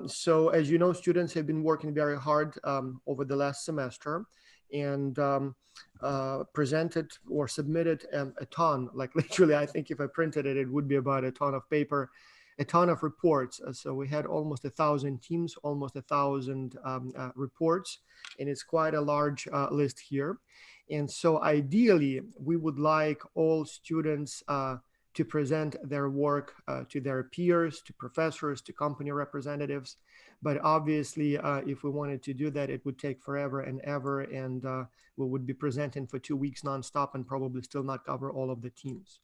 So as you know, students have been working very hard over the last semester and presented or submitted a ton, like literally, I think if I printed it, it would be about a ton of paper, a ton of reports. So we had almost 1,000 teams, almost 1,000 reports, and it's quite a large list here. And so ideally, we would like all students to present their work to their peers, to professors, to company representatives. But obviously, if we wanted to do that, it would take forever and ever, and we would be presenting for 2 weeks nonstop and probably still not cover all of the teams.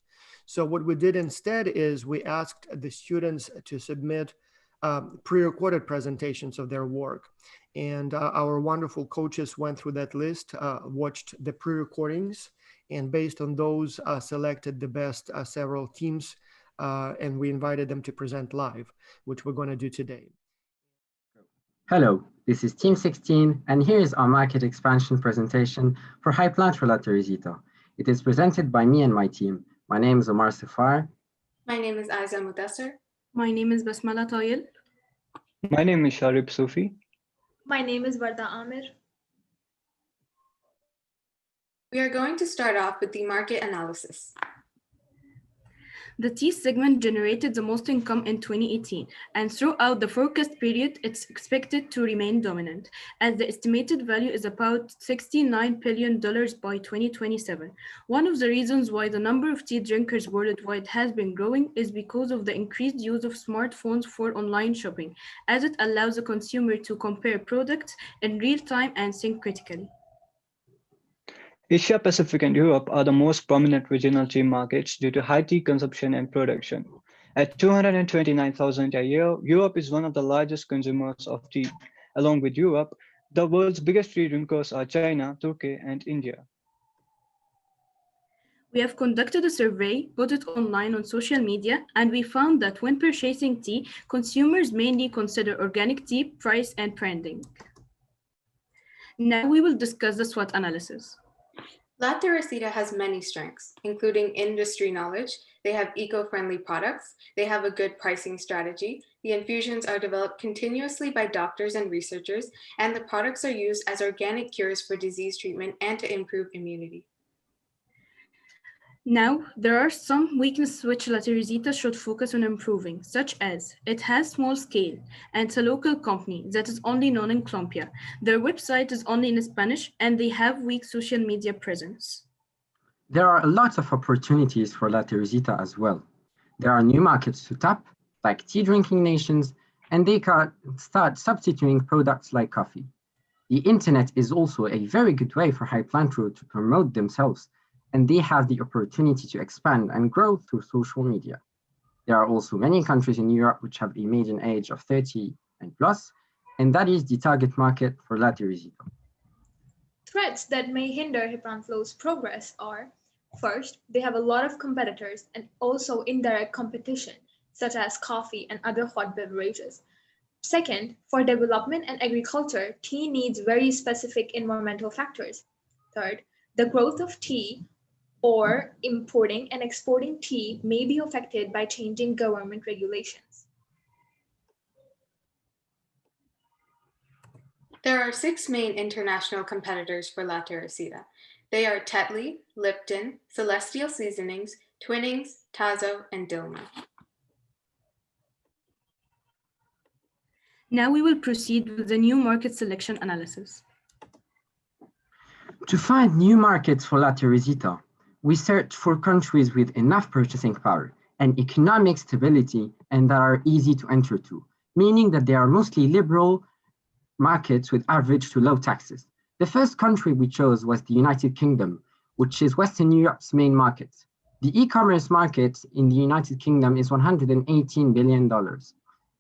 So what we did instead is we asked the students to submit pre-recorded presentations of their work. And our wonderful coaches went through that list, watched the pre-recordings, and based on those, selected the best several teams, and we invited them to present live, which we're going to do today. Hello, this is Team 16, and here is our market expansion presentation for Hyplant for La Teresita. It is presented by me and my team. My name is Omar Safar. My name is Aiza Mudassar. My name is Basmala Tayil. My name is Sharif Sufi. My name is Varda Amir. We are going to start off with the market analysis. The tea segment generated the most income in 2018, and throughout the forecast period, it's expected to remain dominant, as the estimated value is about $69 billion by 2027. One of the reasons why the number of tea drinkers worldwide has been growing is because of the increased use of smartphones for online shopping, as it allows the consumer to compare products in real time and think critically. Asia Pacific and Europe are the most prominent regional tea markets due to high tea consumption and production. At 229,000 a year, Europe is one of the largest consumers of tea. Along with Europe, the world's biggest tea drinkers are China, Turkey, and India. We have conducted a survey, put it online on social media, and we found that when purchasing tea, consumers mainly consider organic tea, price, and branding. Now we will discuss the SWOT analysis. La Teresita has many strengths, including industry knowledge. They have eco-friendly products. They have a good pricing strategy. The infusions are developed continuously by doctors and researchers, and the products are used as organic cures for disease treatment and to improve immunity. Now, there are some weaknesses which La Teresita should focus on improving, such as it has small scale and it's a local company that is only known in Colombia. Their website is only in Spanish and they have weak social media presence. There are a lot of opportunities for La Teresita as well. There are new markets to tap, like tea drinking nations, and they can start substituting products like coffee. The internet is also a very good way for Hyplant to promote themselves, and they have the opportunity to expand and grow through social media. There are also many countries in Europe which have a median age of 30 and plus, and that is the target market for La Teresita. Threats that may hinder Hyplant progress are, first, they have a lot of competitors and also indirect competition, such as coffee and other hot beverages. Second, for development and agriculture, tea needs very specific environmental factors. Third, the growth of tea or importing and exporting tea may be affected by changing government regulations. There are 6 main international competitors for La Teresita. They are Tetley, Lipton, Celestial Seasonings, Twinings, Tazo, and Dilma. Now we will proceed with the new market selection analysis. To find new markets for La Teresita, we search for countries with enough purchasing power and economic stability and that are easy to enter to, meaning that they are mostly liberal markets with average to low taxes. The first country we chose was the United Kingdom, which is Western Europe's main market. The e-commerce market in the United Kingdom is $118 billion.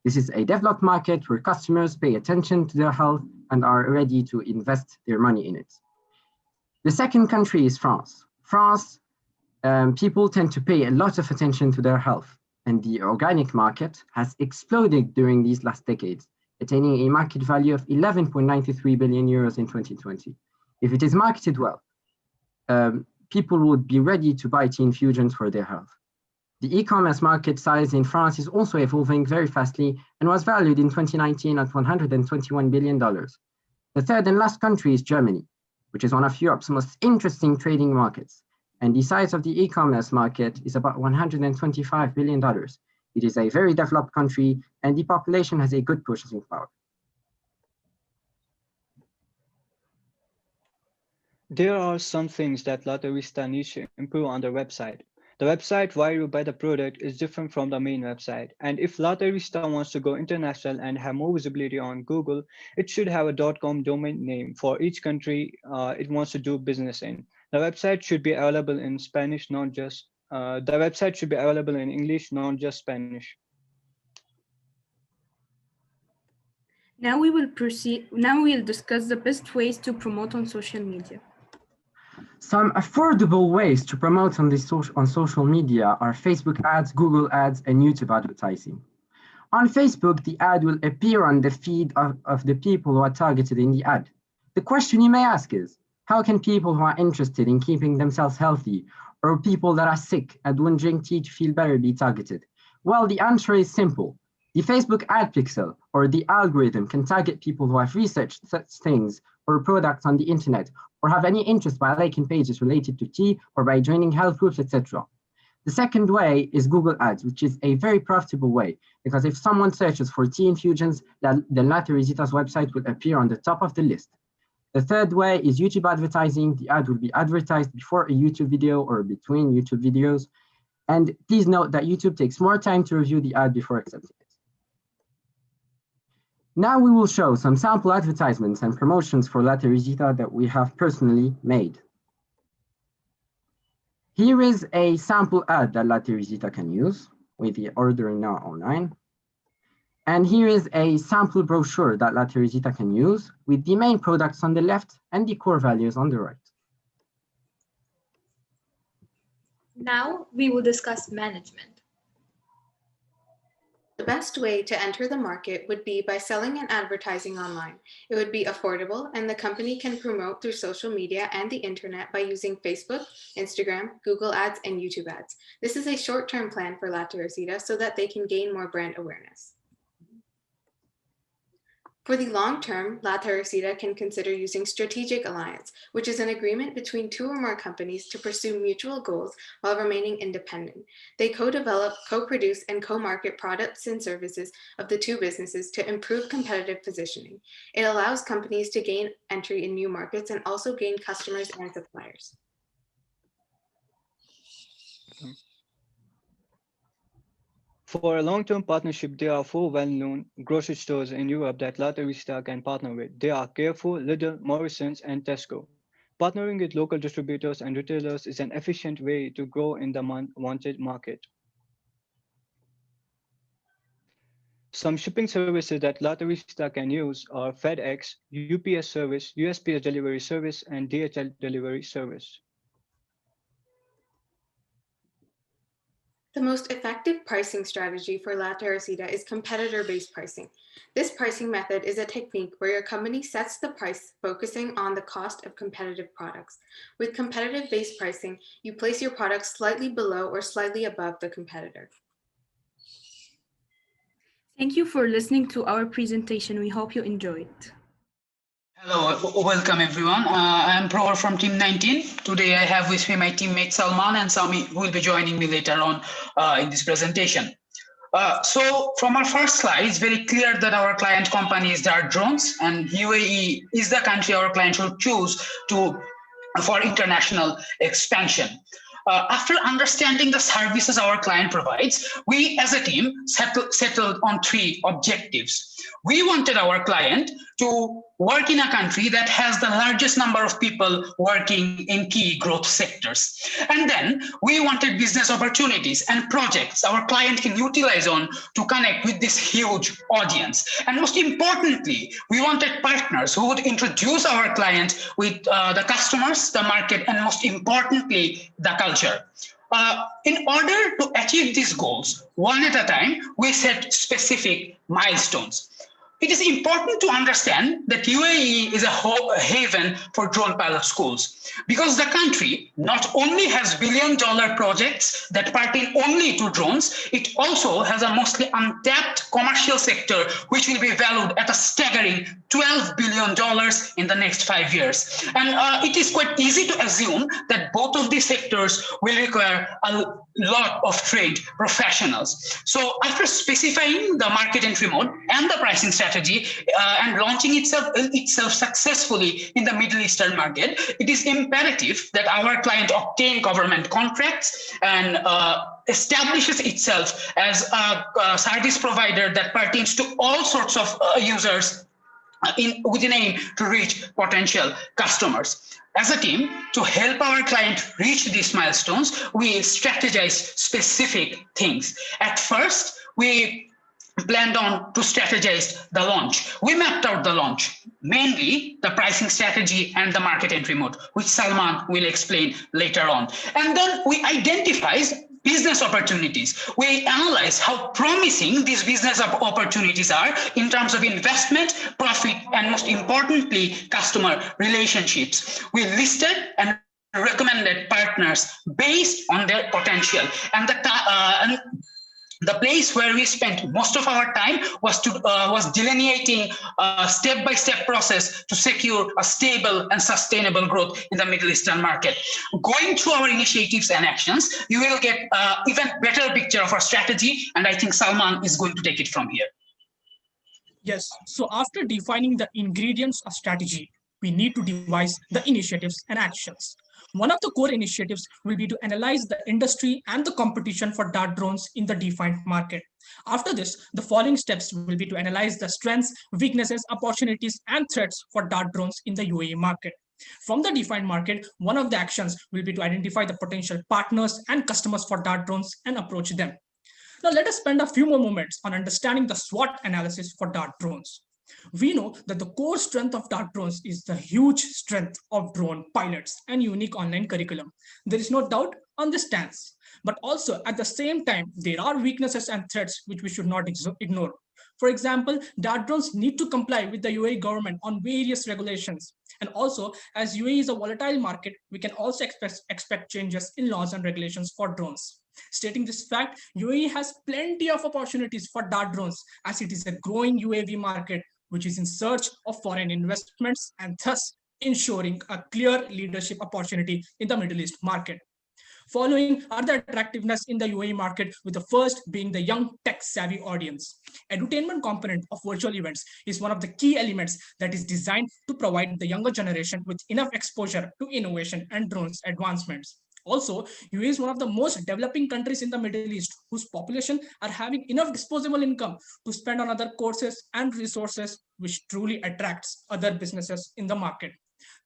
This is a developed market where customers pay attention to their health and are ready to invest their money in it. The second country is France. France, people tend to pay a lot of attention to their health, and the organic market has exploded during these last decades, attaining a market value of 11.93 billion euros in 2020. If it is marketed well, people would be ready to buy tea infusions for their health. The e-commerce market size in France is also evolving very fastly and was valued in 2019 at $121 billion. The third and last country is Germany, which is one of Europe's most interesting trading markets. And the size of the e-commerce market is about $125 billion. It is a very developed country and the population has a good purchasing power. There are some things that Latarista needs to improve on their website. The website where you buy the product is different from the main website. And if Latarista wants to go international and have more visibility on Google, it should have a .com domain name for each country it wants to do business in. The website should be available in Spanish, not just, the website should be available in English, not just Spanish. Now we will proceed. Now we'll discuss the best ways to promote on social media. Some affordable ways to promote on social media are Facebook ads, Google ads, and YouTube advertising. On Facebook, the ad will appear on the feed of the people who are targeted in the ad. The question you may ask is, how can people who are interested in keeping themselves healthy or people that are sick and won't drink tea to feel better be targeted? Well, the answer is simple. The Facebook ad pixel or the algorithm can target people who have researched such things or products on the internet or have any interest by liking pages related to tea or by joining health groups, etc. The second way is Google Ads, which is a very profitable way because if someone searches for tea infusions, then Latarisitas website will appear on the top of the list. The third way is YouTube advertising. The ad will be advertised before a YouTube video or between YouTube videos. And please note that YouTube takes more time to review the ad before accepting it. Now we will show some sample advertisements and promotions for Latarisita that we have personally made. Here is a sample ad that Latarisita can use with the ordering now online. And here is a sample brochure that Latarisita can use with the main products on the left and the core values on the right. Now we will discuss management. The best way to enter the market would be by selling and advertising online. It would be affordable and the company can promote through social media and the internet by using Facebook, Instagram, Google Ads, and YouTube ads. This is a short-term plan for Latarisita so that they can gain more brand awareness. For the long term, Latarisita can consider using strategic alliance, which is an agreement between two or more companies to pursue mutual goals while remaining independent. They co-develop, co-produce, and co-market products and services of the two businesses to improve competitive positioning. It allows companies to gain entry in new markets and also gain customers and suppliers. For a long-term partnership, there are 4 well-known grocery stores in Europe that Latarista can partner with. They are Carrefour, Lidl, Morrisons, and Tesco. Partnering with local distributors and retailers is an efficient way to grow in the wanted market. Some shipping services that Latarista can use are FedEx, UPS service, USPS delivery service, and DHL delivery service. The most effective pricing strategy for Latarisita is competitor-based pricing. This pricing method is a technique where your company sets the price focusing on the cost of competitive products. With competitive-based pricing, you place your products slightly below or slightly above the competitor. Thank you for listening to our presentation. We hope you enjoyed. Hello, welcome everyone. I'm Prohor from Team 19. Today I have with me my teammate Salman and Sami, who will be joining me later on in this presentation. So from our first slide, it's very clear that our client company is Dart Drones, and UAE is the country our client should choose for international expansion. After understanding the services our client provides, we as a team settled on 3 objectives. We wanted our client to work in a country that has the largest number of people working in key growth sectors. And then we wanted business opportunities and projects our client can utilize on to connect with this huge audience. And most importantly, we wanted partners who would introduce our client with the customers, the market, and most importantly, the culture. In order to achieve these goals, one at a time, we set specific milestones. it is important to understand that UAE is a haven for drone pilot schools because the country not only has billion-dollar projects that pertain only to drones, it also has a mostly untapped commercial sector which will be valued at a staggering $12 billion in the next 5 years. And it is quite easy to assume that both of these sectors will require a lot of trained professionals. So after specifying the market entry mode and the pricing strategy and launching itself successfully in the Middle Eastern market, it is imperative that our client obtain government contracts and establishes itself as a service provider that pertains to all sorts of users with an aim to reach potential customers. As a team, to help our client reach these milestones, we strategize specific things. At first, we planned on to strategize the launch. We mapped out the launch, mainly the pricing strategy and the market entry mode, which Salman will explain later on. And then we identified business opportunities. We analyze how promising these business opportunities are in terms of investment, profit, and most importantly, customer relationships. We listed and recommended partners based on their potential. And the place where we spent most of our time was delineating a step-by-step process to secure a stable and sustainable growth in the Middle Eastern market. Going through our initiatives and actions, you will get even better picture of our strategy, and I think Salman is going to take it from here. Yes, so after defining the ingredients of strategy, we need to devise the initiatives and actions. One of the core initiatives will be to analyze the industry and the competition for dart drones in the defined market. After this, the following steps will be to analyze the strengths, weaknesses, opportunities, and threats for dart drones in the UAE market. From the defined market, one of the actions will be to identify the potential partners and customers for dart drones and approach them. Now, let us spend a few more moments on understanding the SWOT analysis for dart drones. We know that the core strength of dart drones is the huge strength of drone pilots and unique online curriculum. There is no doubt on this stance, but also at the same time, there are weaknesses and threats which we should not ignore. For example, dart drones need to comply with the UAE government on various regulations. And also, as UAE is a volatile market, we can also expect changes in laws and regulations for drones. Stating this fact, UAE has plenty of opportunities for dart drones as it is a growing UAV market which is in search of foreign investments and thus ensuring a clear leadership opportunity in the Middle East market. Following are the attractiveness in the UAE market, with the first being the young tech-savvy audience. Edutainment component of virtual events is one of the key elements that is designed to provide the younger generation with enough exposure to innovation and drones advancements. Also, UAE is one of the most developing countries in the Middle East whose population are having enough disposable income to spend on other courses and resources, which truly attracts other businesses in the market.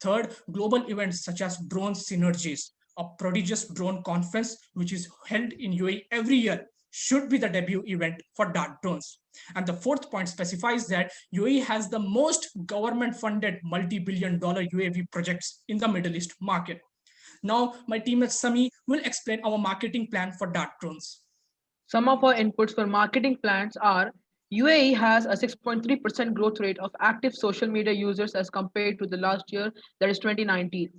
Third, global events such as Drone Synergies, a prodigious drone conference which is held in UAE every year, should be the debut event for dart drones. And the fourth point specifies that UAE has the most government-funded multi-billion-dollar UAV projects in the Middle East market. Now, my teammate Sami will explain our marketing plan for dart drones. Some of our inputs for marketing plans are: UAE has a 6.3% growth rate of active social media users as compared to the last year, that is 2019.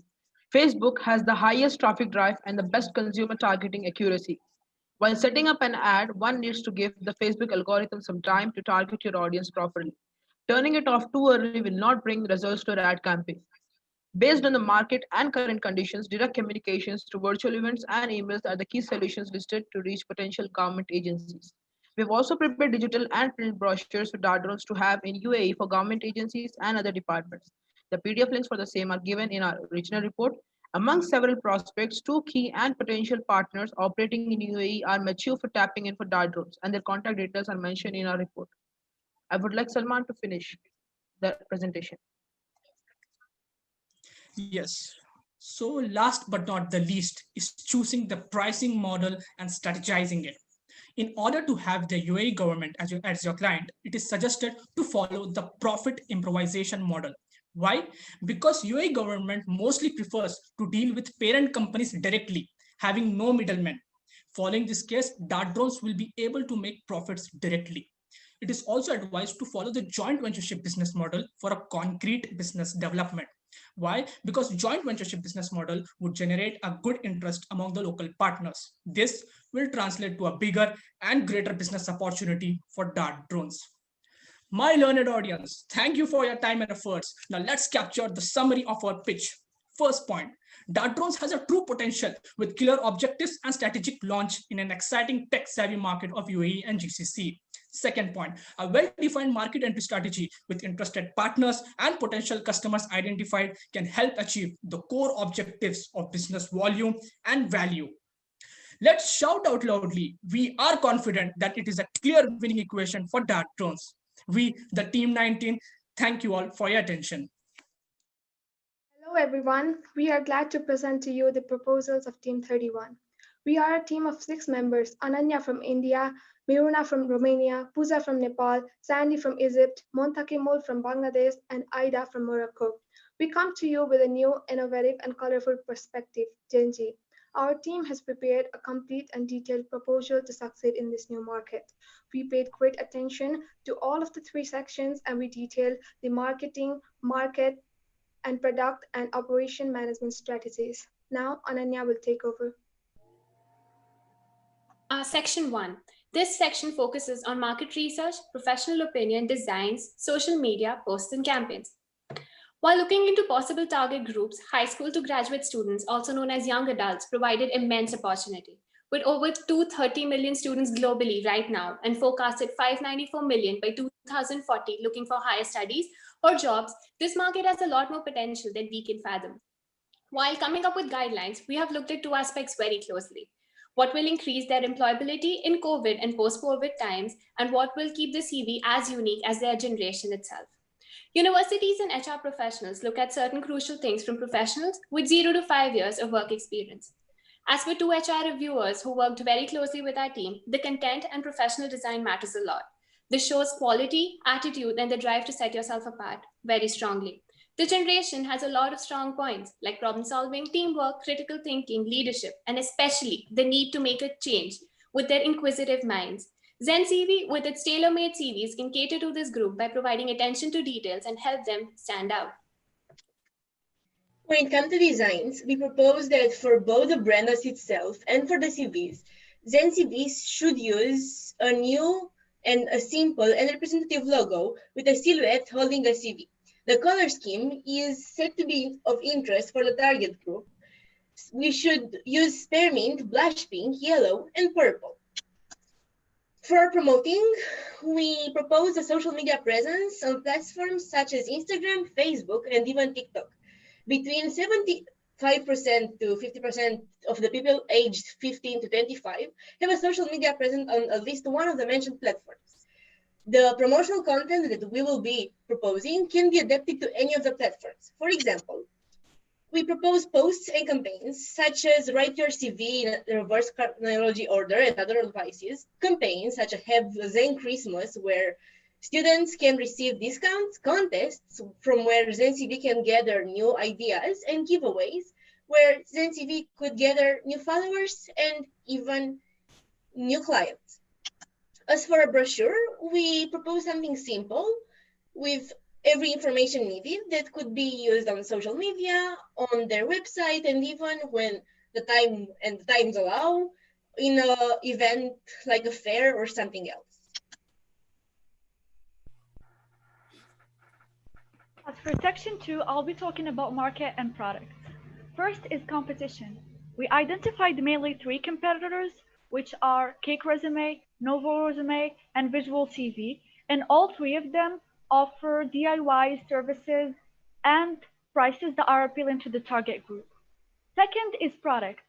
Facebook has the highest traffic drive and the best consumer targeting accuracy. While setting up an ad, one needs to give the Facebook algorithm some time to target your audience properly. Turning it off too early will not bring results to your ad campaign. Based on the market and current conditions, direct communications through virtual events and emails are the key solutions listed to reach potential government agencies. We've also prepared digital and print brochures for dart drones to have in UAE for government agencies and other departments. The PDF links for the same are given in our regional report. Among several prospects, 2 key and potential partners operating in UAE are mature for tapping in for dart drones, and their contact details are mentioned in our report. I would like Salman to finish the presentation. Yes. So last but not the least is choosing the pricing model and strategizing it. In order to have the UAE government as your client, it is suggested to follow the profit improvisation model. Why? Because UAE government mostly prefers to deal with parent companies directly, having no middlemen. Following this case, dart drones will be able to make profits directly. it is also advised to follow the joint ventureship business model for a concrete business development. Why? Because joint ventureship business model would generate a good interest among the local partners. This will translate to a bigger and greater business opportunity for Dart drones. My learned audience, thank you for your time and efforts. Now let's capture the summary of our pitch. First point, Dart drones has a true potential with clear objectives and strategic launch in an exciting tech-savvy market of UAE and GCC. Second point, a well-defined market entry strategy with interested partners and potential customers identified can help achieve the core objectives of business volume and value. Let's shout out loudly. We are confident that it is a clear winning equation for Dart drones. We, the Team 19, thank you all for your attention. Hello everyone, we are glad to present to you the proposals of Team 31. We are a team of 6 members, Ananya from India, Miruna from Romania, Puza from Nepal, Sandy from Egypt, Montakimul from Bangladesh, and Aida from Morocco. We come to you with a new, innovative, and colorful perspective, Gen Z. Our team has prepared a complete and detailed proposal to succeed in this new market. We paid great attention to all of the 3 sections and we detailed the marketing, market, and product and operation management strategies. Now, Ananya will take over. Section 1. This section focuses on market research, professional opinion, designs, social media, posts, and campaigns. While looking into possible target groups, high school to graduate students, also known as young adults, provided immense opportunity. With over 230 million students globally right now and forecasted 594 million by 2040 looking for higher studies or jobs, this market has a lot more potential than we can fathom. While coming up with guidelines, we have looked at 2 aspects very closely. What will increase their employability in COVID and post-COVID times, and what will keep the CV as unique as their generation itself. Universities and HR professionals look at certain crucial things from professionals with 0 to 5 years of work experience. As for 2 HR reviewers who worked very closely with our team, the content and professional design matters a lot. This shows quality, attitude, and the drive to set yourself apart very strongly. The generation has a lot of strong points like problem solving, teamwork, critical thinking, leadership, and especially the need to make a change with their inquisitive minds. Zen CV, with its tailor-made CVs, can cater to this group by providing attention to details and help them stand out. When it comes to designs, we propose that for both the brand as itself and for the CVs, Zen CVs should use a new and a simple and representative logo with a silhouette holding a CV. The color scheme is said to be of interest for the target group. We should use spearmint, blush pink, yellow, and purple. For promoting, we propose a social media presence on platforms such as Instagram, Facebook, and even TikTok. Between 75% to 50% of the people aged 15 to 25 have a social media presence on at least one of the mentioned platforms. The promotional content that we will be proposing can be adapted to any of the platforms. For example, we propose posts and campaigns such as write your CV in reverse chronology order and other advices, campaigns such as Have Zen Christmas, where students can receive discounts, contests from where Zen CV can gather new ideas, and giveaways where Zen CV could gather new followers and even new clients. As for a brochure, we propose something simple with every information needed that could be used on social media, on their website, and even when the times allow, in an event like a fair or something else. As for section 2, I'll be talking about market and products. First is competition. We identified mainly 3 competitors, which are Cake Resume, Novo Resume, and Visual CV, and all 3 of them offer DIY services and prices that are appealing to the target group. Second is products.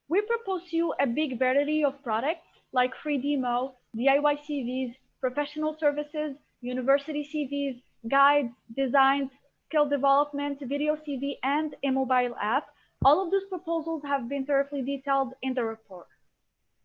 We propose to you a big variety of products like free demo, DIY CVs, professional services, university CVs, guides, designs, skill development, video CV, and a mobile app. All of those proposals have been thoroughly detailed in the report.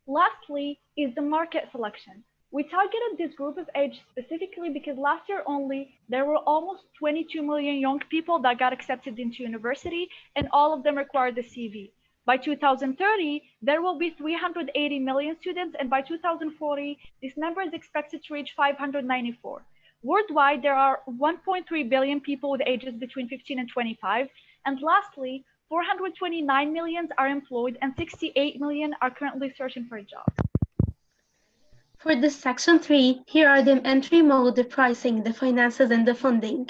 Lastly is the market selection. We targeted this group of age specifically because last year only, there were almost 22 million young people that got accepted into university, and all of them required the CV. By 2030, there will be 380 million students, and by 2040, this number is expected to reach 594. Worldwide, there are 1.3 billion people with ages between 15 and 25, and lastly, 429 million are employed and 68 million are currently searching for a job. For this section 3, here are the entry mode, the pricing, the finances, and the funding.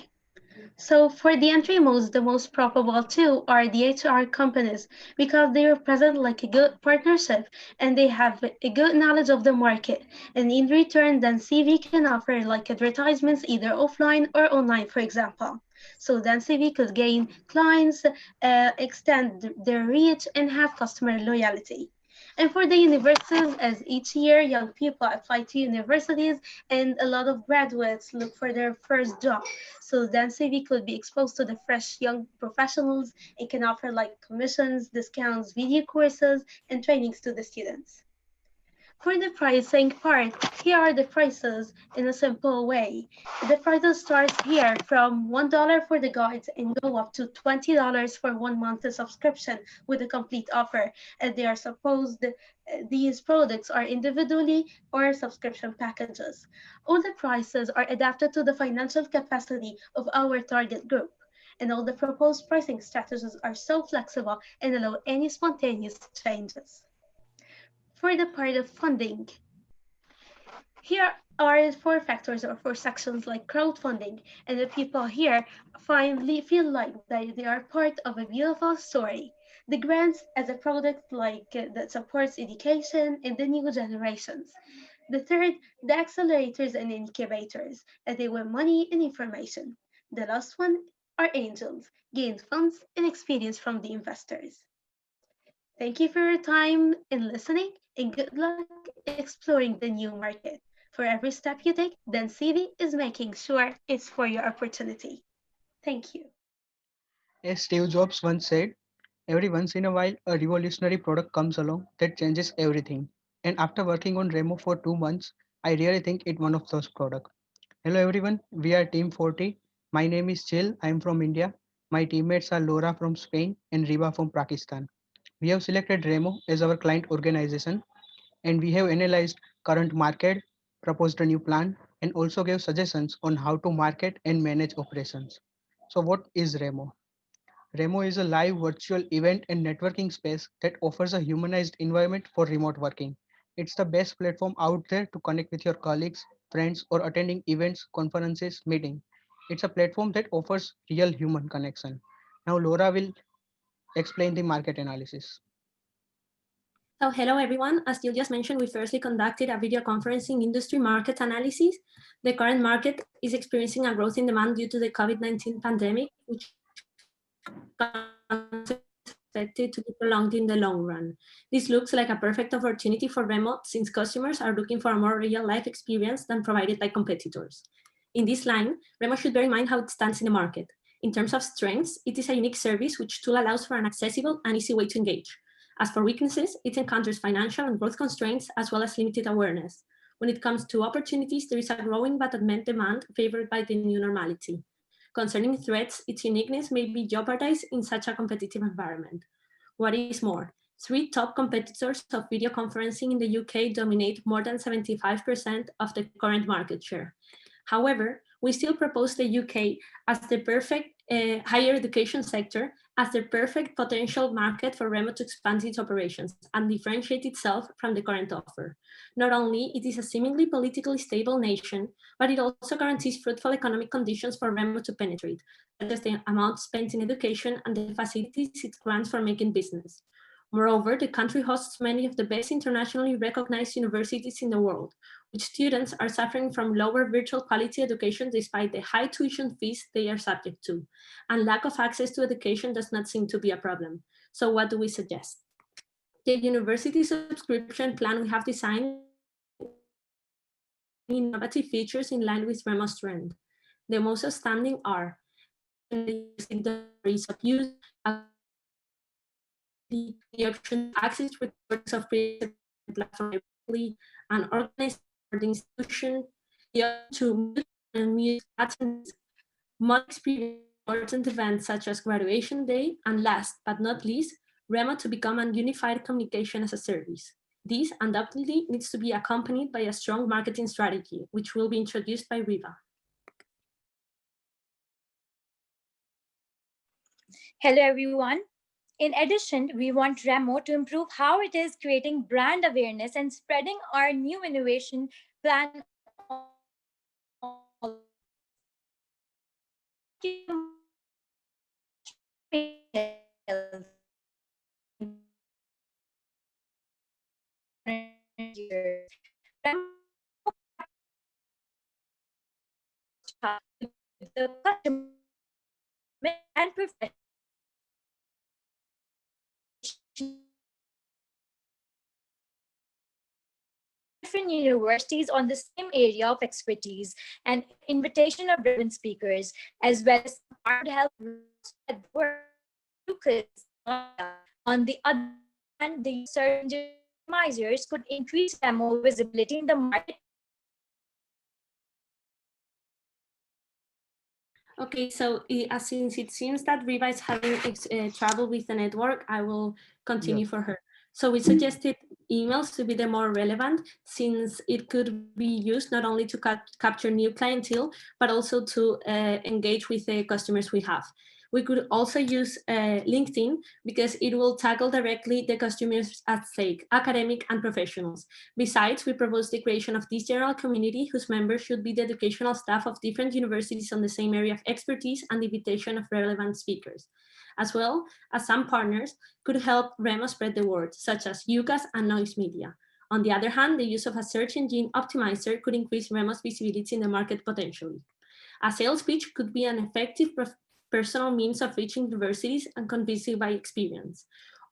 So for the entry modes, the most probable two are the HR companies because they represent like a good partnership and they have a good knowledge of the market. And in return, then CV can offer like advertisements either offline or online, for example. So then CV could gain clients, extend their reach, and have customer loyalty. And for the universities, as each year young people apply to universities and a lot of graduates look for their first job. So then CV could be exposed to the fresh young professionals. It can offer like commissions, discounts, video courses, and trainings to the students. For the pricing part, here are the prices in a simple way. The prices start here from $1 for the guides and go up to $20 for 1 month subscription with a complete offer. And they are supposed, these products are individually or subscription packages. All the prices are adapted to the financial capacity of our target group. And all the proposed pricing strategies are so flexible and allow any spontaneous changes. For the part of funding, here are 4 factors or 4 sections like crowdfunding, and the people here finally feel like they are part of a beautiful story. The grants as a product like that supports education in the new generations. The third, the accelerators and incubators, and they win money and information. The last one are angels, gain funds and experience from the investors. Thank you for your time in listening and good luck exploring the new market. For every step you take, then CV is making sure it's for your opportunity. Thank you. As Steve Jobs once said, every once in a while, a revolutionary product comes along that changes everything. And after working on Remo for 2 months, I really think it's one of those products. Hello everyone, we are Team 40. My name is Chill, I'm from India. My teammates are Laura from Spain and Riba from Pakistan. We have selected Remo as our client organization and we have analyzed current market, proposed a new plan, and also gave suggestions on how to market and manage operations. So what is Remo? Remo is a live virtual event and networking space that offers a humanized environment for remote working. It's the best platform out there to connect with your colleagues, friends, or attending events, conferences, meetings. It's a platform that offers real human connection. Now Laura will explain the market analysis. So hello everyone, as you just mentioned, we firstly conducted a video conferencing industry market analysis. The current market is experiencing a growth in demand due to the COVID-19 pandemic, which is expected to be prolonged in the long run. This looks like a perfect opportunity for Remo since customers are looking for a more real-life experience than provided by competitors. In this line, Remo should bear in mind how it stands in the market. In terms of strengths, it is a unique service which tool allows for an accessible and easy way to engage. As for weaknesses, it encounters financial and growth constraints as well as limited awareness. When it comes to opportunities, there is a growing but unmet demand favored by the new normality. Concerning threats, its uniqueness may be jeopardized in such a competitive environment. What is more, 3 top competitors of video conferencing in the UK dominate more than 75% of the current market share. However, we still propose the UK as the perfect higher education sector as the perfect potential market for Remo to expand its operations and differentiate itself from the current offer. Not only it is a seemingly politically stable nation, but it also guarantees fruitful economic conditions for Remo to penetrate, such as the amount spent in education and the facilities it grants for making business. Moreover, the country hosts many of the best internationally recognized universities in the world, which students are suffering from lower virtual quality education despite the high tuition fees they are subject to, and lack of access to education does not seem to be a problem. So what do we suggest? The university subscription plan we have designed innovative features in line with Remo's trend. The most outstanding are the ease of use, the option to access reports of platform and organized for the institution, the option to mute and mute attendance, more experience important events such as graduation day, and last but not least, Remo to become a unified communication as a service. This undoubtedly needs to be accompanied by a strong marketing strategy, which will be introduced by Riva. Hello, everyone. In addition, we want Remo to improve how it is creating brand awareness and spreading our new innovation plan. The customer and professional different universities on the same area of expertise and invitation of relevant speakers, as well as hard help work. On the other hand, the search optimizers could increase demo visibility in the market. Okay, so since it seems that Riva is having trouble with the network, I will continue for her. So we suggested emails to be the more relevant, since it could be used not only to capture new clientele, but also to engage with the customers we have. We could also use LinkedIn because it will tackle directly the customers at stake, academic and professionals. Besides, we propose the creation of this general community whose members should be the educational staff of different universities on the same area of expertise and the invitation of relevant speakers. As well as some partners could help Remo spread the word, such as UCAS and Noise Media. On the other hand, the use of a search engine optimizer could increase Remo's visibility in the market potentially. A sales pitch could be an effective personal means of reaching universities and convincing by experience.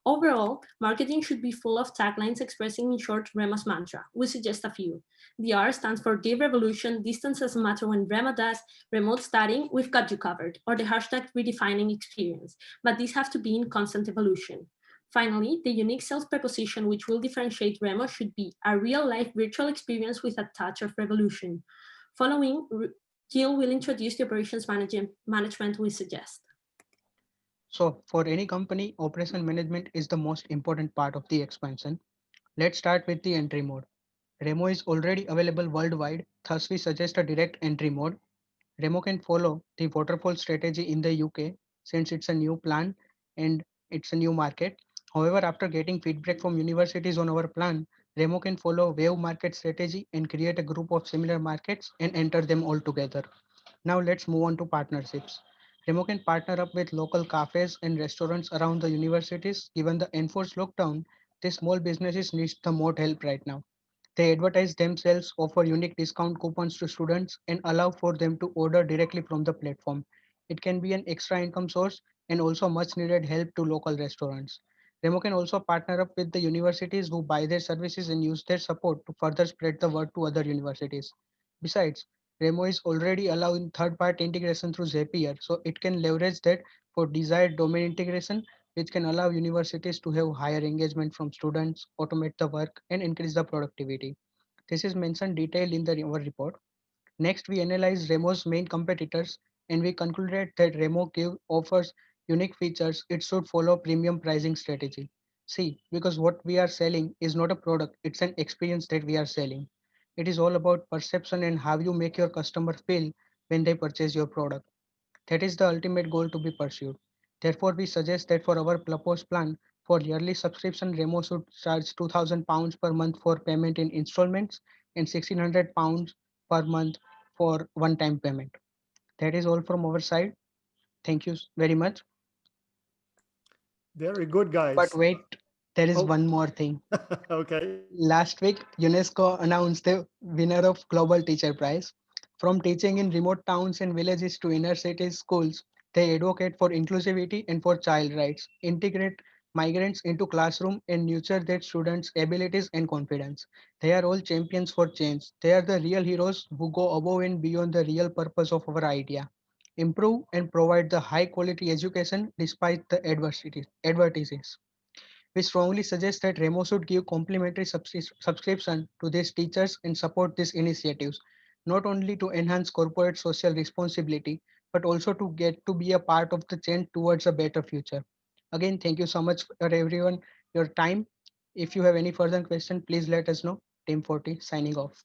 Overall, marketing should be full of taglines expressing in short Remo's mantra. We suggest a few. The R stands for Give Revolution, Distance Doesn't Matter When Remo Does, Remote Studying, We've Got You Covered, or the hashtag Redefining Experience, but these have to be in constant evolution. Finally, the unique sales proposition which will differentiate Remo should be a real-life virtual experience with a touch of revolution. Following, Jill will introduce the operations management we suggest. So for any company, operation management is the most important part of the expansion. Let's start with the entry mode. Remo is already available worldwide, thus we suggest a direct entry mode. Remo can follow the waterfall strategy in the UK since it's a new plan and it's a new market. However, after getting feedback from universities on our plan, Remo can follow wave market strategy and create a group of similar markets and enter them all together. Now let's move on to partnerships. Remo can partner up with local cafes and restaurants around the universities. Given the enforced lockdown, these small businesses need the most help right now. They advertise themselves, offer unique discount coupons to students, and allow for them to order directly from the platform. It can be an extra income source and also much needed help to local restaurants. Remo can also partner up with the universities who buy their services and use their support to further spread the word to other universities. Besides, Remo is already allowing third-party integration through Zapier, so it can leverage that for desired domain integration, which can allow universities to have higher engagement from students, automate the work, and increase the productivity. This is mentioned detailed in our report. Next, we analyze Remo's main competitors, and we concluded that Remo offers unique features. It should follow premium pricing strategy. See, because what we are selling is not a product, it's an experience that we are selling. It is all about perception and how you make your customer feel when they purchase your product. That is the ultimate goal to be pursued. Therefore, we suggest that for our proposed plan, for yearly subscription, Remo should charge £2,000 per month for payment in installments and £1,600 per month for one-time payment. That is all from our side. Thank you very much. Very good, guys. But wait, there is one more thing. Okay. Last week, UNESCO announced the winner of Global Teacher Prize. From teaching in remote towns and villages to inner city schools, they advocate for inclusivity and for child rights, integrate migrants into classroom and nurture their students' abilities and confidence. They are all champions for change. They are the real heroes who go above and beyond the real purpose of our idea. Improve and provide the high quality education despite the adversities. We strongly suggest that Remo should give complimentary subscription to these teachers and support these initiatives, not only to enhance corporate social responsibility, but also to get to be a part of the change towards a better future. Again, thank you so much for everyone, your time. If you have any further question, please let us know. Team 40 signing off.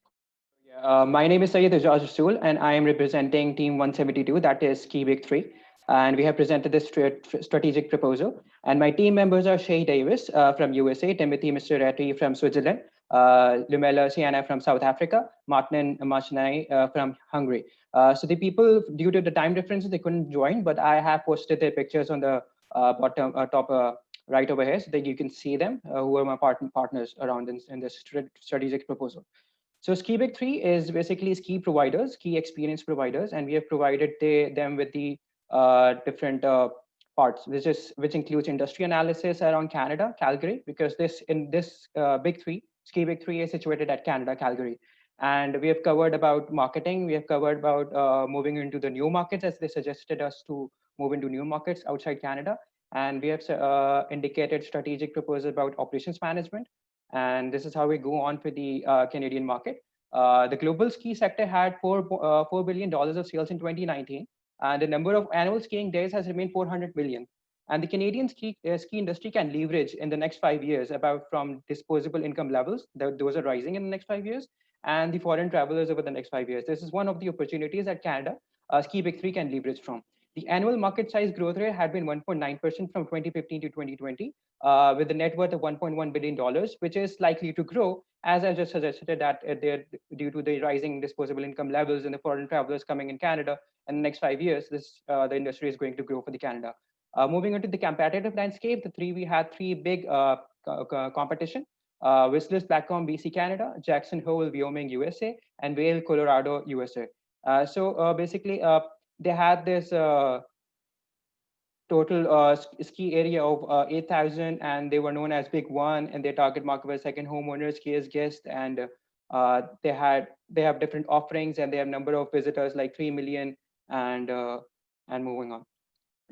My name is Syed Ijaz Rasool, and I am representing Team 172, that is Key Big 3. And we have presented this strategic proposal. And my team members are Shay Davis from USA, Timothy Misterati from Switzerland, Lumela Sienna from South Africa, Martin Machnai from Hungary. So the people, due to the time differences, they couldn't join, but I have posted their pictures on the bottom top right over here so that you can see them, who are my partners around in this strategic proposal. So Ski Big 3 is basically ski providers, ski experience providers, and we have provided them with the different parts, which includes industry analysis around Canada, Calgary, because this Big 3, Ski Big 3 is situated at Canada, Calgary. And we have covered about marketing, we have covered about moving into the new markets, as they suggested us to move into new markets outside Canada. And we have indicated strategic proposal about operations management. And this is how we go on for the Canadian market. The global ski sector had $4 billion of sales in 2019, and the number of annual skiing days has remained 400 million. And the Canadian ski industry can leverage in the next 5 years about from disposable income levels, those are rising in the next 5 years, and the foreign travelers over the next 5 years. This is one of the opportunities that Canada, Ski Big 3 can leverage from. The annual market size growth rate had been 1.9% from 2015 to 2020, with a net worth of $1.1 billion, which is likely to grow, as I just suggested, that due to the rising disposable income levels and the foreign travelers coming in Canada in the next 5 years, the industry is going to grow for the Canada. Moving into the competitive landscape, we had three big competition. Whistler's Blackcomb, BC, Canada, Jackson Hole, Wyoming, USA, and Vail, Colorado, USA. So basically, they had this total ski area of 8,000, and they were known as Big One, and their target market was second homeowners, skiers, guests, and they have different offerings, and they have number of visitors like 3 million, and moving on.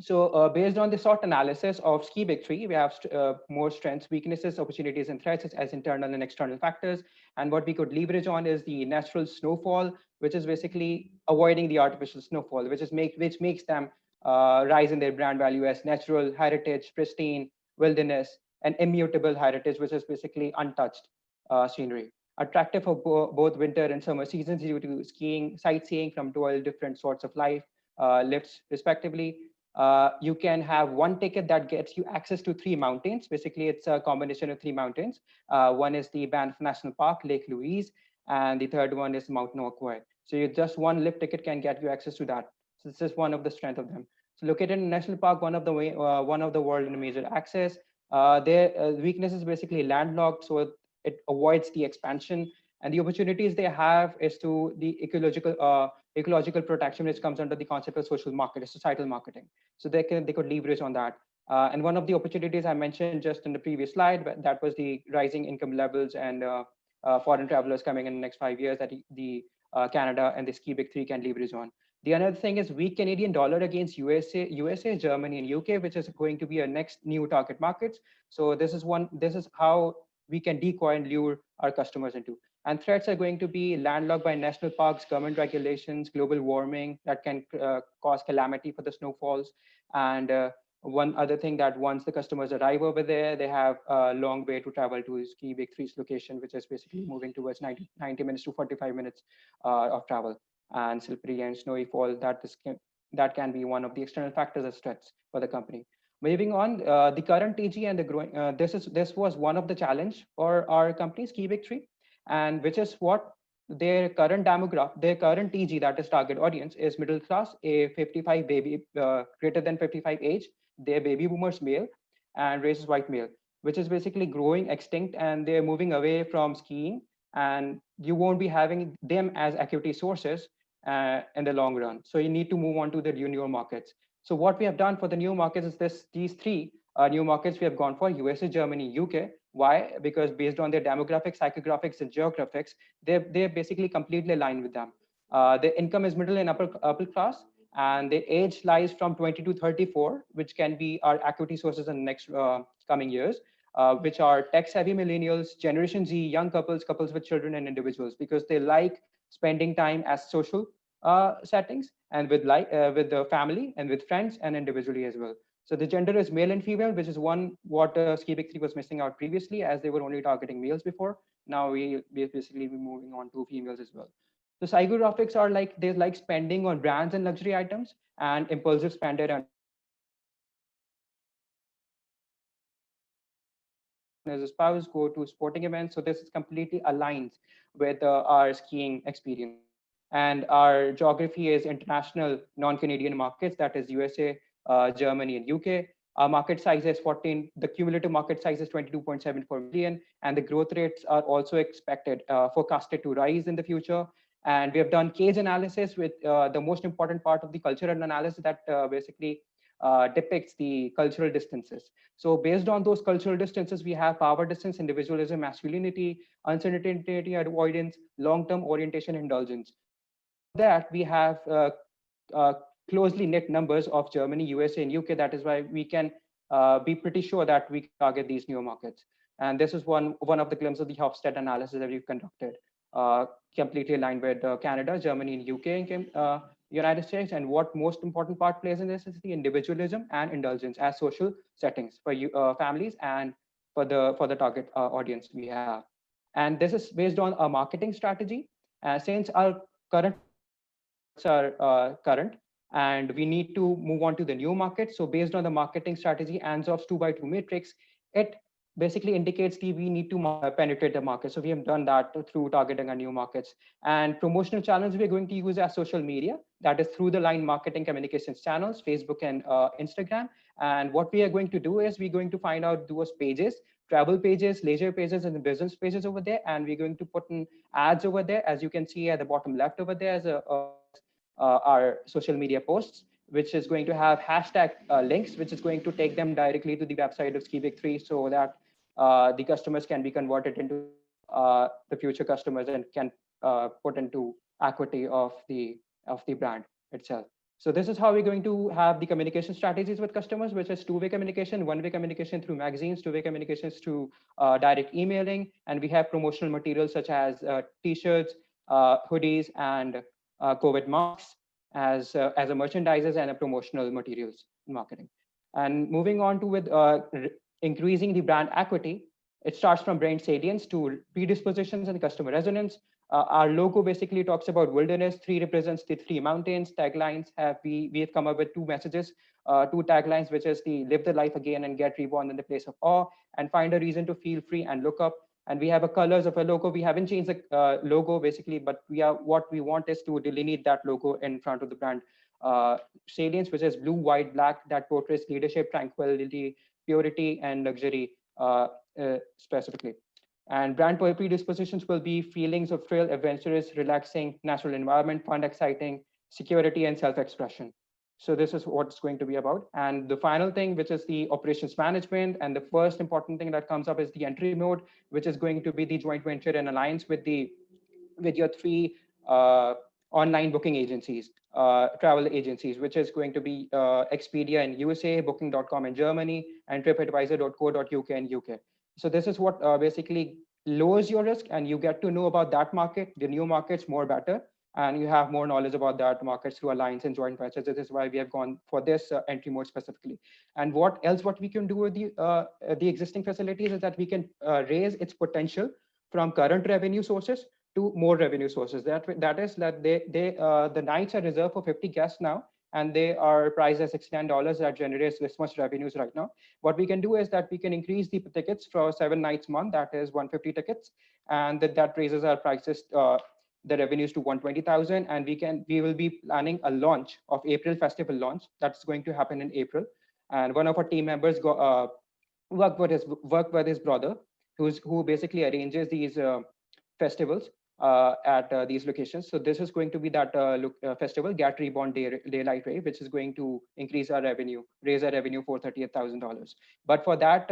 So based on the SWOT analysis of Ski Big 3, we have more strengths, weaknesses, opportunities, and threats as internal and external factors. And what we could leverage on is the natural snowfall, which is basically avoiding the artificial snowfall, which makes them rise in their brand value as natural heritage, pristine wilderness, and immutable heritage, which is basically untouched scenery. Attractive for both winter and summer seasons due to skiing, sightseeing from 12 different sorts of life lifts, respectively. You can have one ticket that gets you access to 3 mountains. Basically, it's a combination of 3 mountains. One is the Banff National Park, Lake Louise, and the third one is Mount Noakwa. So just one lift ticket can get you access to that. So this is one of the strength of them. So located in National Park, one of the world in major access. Their weakness is basically landlocked, so it avoids the expansion. And the opportunities they have is to the ecological protection, which comes under the concept of social market, societal marketing. So they could leverage on that. And one of the opportunities I mentioned just in the previous slide, that was the rising income levels and foreign travelers coming in the next 5 years that the Canada and the Ski Big 3 can leverage on. The another thing is weak Canadian dollar against USA, Germany, and UK, which is going to be our next new target markets. So this is how we can decoy and lure our customers into. And threats are going to be landlocked by national parks, government regulations, global warming that can cause calamity for the snowfalls. And one other thing, that once the customers arrive over there, they have a long way to travel to Ski Big 3's location, which is basically moving towards 90 minutes to 45 minutes of travel. And slippery and snowy fall, that can be one of the external factors as threats for the company. Moving on, the current TG and the growing, this was one of the challenge for our company, Ski Big 3. And which is what their current demographic, their current TG, that is target audience, is middle class, a 55 baby, greater than 55 age, they're baby boomers male, and race is white male, which is basically growing extinct, and they're moving away from skiing, and you won't be having them as equity sources in the long run. So you need to move on to the newer markets. So what we have done for the new markets is these 3 new markets we have gone for: USA, Germany, UK. Why? Because based on their demographics, psychographics, and geographics, they're basically completely aligned with them. The income is middle and upper class, and the age lies from 20 to 34, which can be our equity sources in the next coming years, which are tech-savvy millennials, Generation Z, young couples, couples with children, and individuals, because they like spending time as social settings and with the family and with friends and individually as well. So the gender is male and female, which is what Ski Big 3 was missing out previously, as they were only targeting males before. Now we basically be moving on to females as well. The psychographics are like, they like spending on brands and luxury items, and impulsive spender and as a spouse go to sporting events. So this is completely aligned with our skiing experience. And our geography is international non-Canadian markets, that is USA, Germany, and UK. Our market size is 14, the cumulative market size is 22.74 million, and the growth rates are also expected, forecasted to rise in the future. And we have done case analysis with the most important part of the cultural analysis that basically depicts the cultural distances. So based on those cultural distances, we have power distance, individualism, masculinity, uncertainty, avoidance, long-term orientation, indulgence. That we have closely knit numbers of Germany, USA, and UK. That is why we can be pretty sure that we target these new markets. And this is one of the glimpses of the Hofstede analysis that we've conducted, completely aligned with Canada, Germany, and UK, and United States. And what most important part plays in this is the individualism and indulgence as social settings for families and for the target audience we have. And this is based on a marketing strategy. Since our current are current, and we need to move on to the new market. So based on the marketing strategy, Ansop's 2x2 matrix, it basically indicates we need to penetrate the market. So we have done that through targeting our new markets. And promotional channels we're going to use as social media, that is through the line marketing communications channels, Facebook and Instagram. And what we are going to do is we're going to find out those pages, travel pages, leisure pages, and the business pages over there. And we're going to put in ads over there, as you can see at the bottom left over there, as our social media posts, which is going to have hashtag links, which is going to take them directly to the website of Ski Big 3, so that the customers can be converted into the future customers and can put into equity of the brand itself. So this is how we're going to have the communication strategies with customers, which is two-way communication, one-way communication through magazines, two-way communications through direct emailing, and we have promotional materials such as t-shirts, hoodies, and COVID masks as a merchandisers and a promotional materials in marketing. And moving on to with increasing the brand equity, it starts from brand salience to predispositions and customer resonance. Our logo basically talks about wilderness. 3 represents the 3 mountains. Taglines we have come up with 2 messages, 2 taglines, which is the live the life again and get reborn in the place of awe, and find a reason to feel free and look up. And we have a colors of a logo. We haven't changed the logo basically, but what we want is to delineate that logo in front of the brand salience, which is blue, white, black, that portrays leadership, tranquility, purity, and luxury specifically. And brand predispositions will be feelings of thrill, adventurous, relaxing, natural environment, fun, exciting, security, and self-expression. So this is what it's going to be about. And the final thing, which is the operations management. And the first important thing that comes up is the entry mode, which is going to be the joint venture and alliance with your 3 online booking agencies, travel agencies, which is going to be Expedia in USA, Booking.com in Germany, and TripAdvisor.co.uk in UK. So this is what basically lowers your risk, and you get to know about that market, the new markets, more better, and you have more knowledge about that markets through alliance and joint ventures. This is why we have gone for this entry mode specifically. And what we can do with the existing facilities is that we can raise its potential from current revenue sources to more revenue sources. That is that the nights are reserved for 50 guests now, and they are priced at $69 that generates this much revenues right now. What we can do is that we can increase the tickets for 7 nights a month, that is 150 tickets, and that raises our prices, the revenues to 120,000. And we will be planning a launch of April festival launch that's going to happen in April. And one of our team members worked with his brother, who basically arranges these festivals at these locations. So this is going to be that festival, Get Reborn Daylight Rave, which is going to increase our revenue, raise our revenue for $38,000. But for that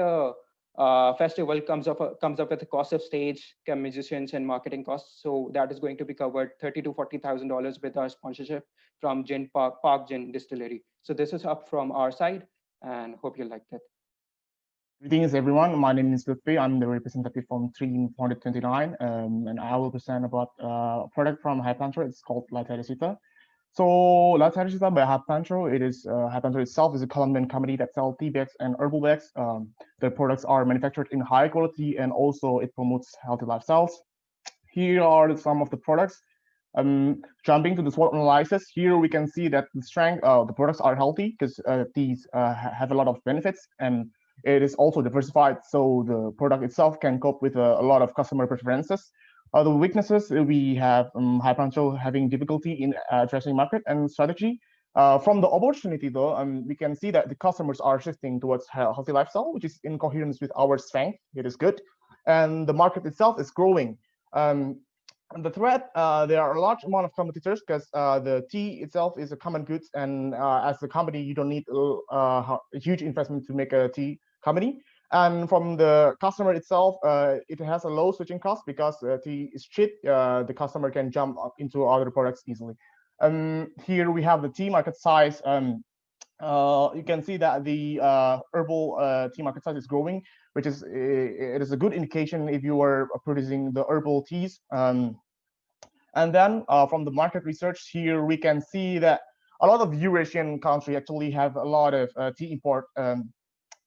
festival comes up with the cost of stage, musicians, and marketing costs. So that is going to be covered $30,000 to $40,000 with our sponsorship from Park Gin Distillery. So this is up from our side, and hope you liked it. Greetings, everyone. My name is Lutfi. I'm the representative from Team 429, and I will present about a product from Hypantro. It's called La Teresita. So La Teresita by Hapantro, Hapantro itself is a Colombian company that sells tea bags and herbal bags. The products are manufactured in high quality, and also it promotes healthy lifestyles. Here are some of the products. Jumping to the SWOT analysis, here we can see that the strength, the products are healthy because these have a lot of benefits, and it is also diversified, so the product itself can cope with a lot of customer preferences. The weaknesses, we have Hypancho having difficulty in addressing market and strategy. From the opportunity though, we can see that the customers are shifting towards healthy lifestyle, which is in coherence with our strength. It is good. And the market itself is growing. The threat, there are a large amount of competitors because the tea itself is a common goods, and as a company, you don't need a huge investment to make a tea company. And from the customer itself, it has a low switching cost because tea is cheap. The customer can jump up into other products easily. Here we have the tea market size. You can see that the herbal tea market size is growing, which is it is a good indication if you are producing the herbal teas. And then from the market research here, we can see that a lot of Eurasian countries actually have a lot of tea import.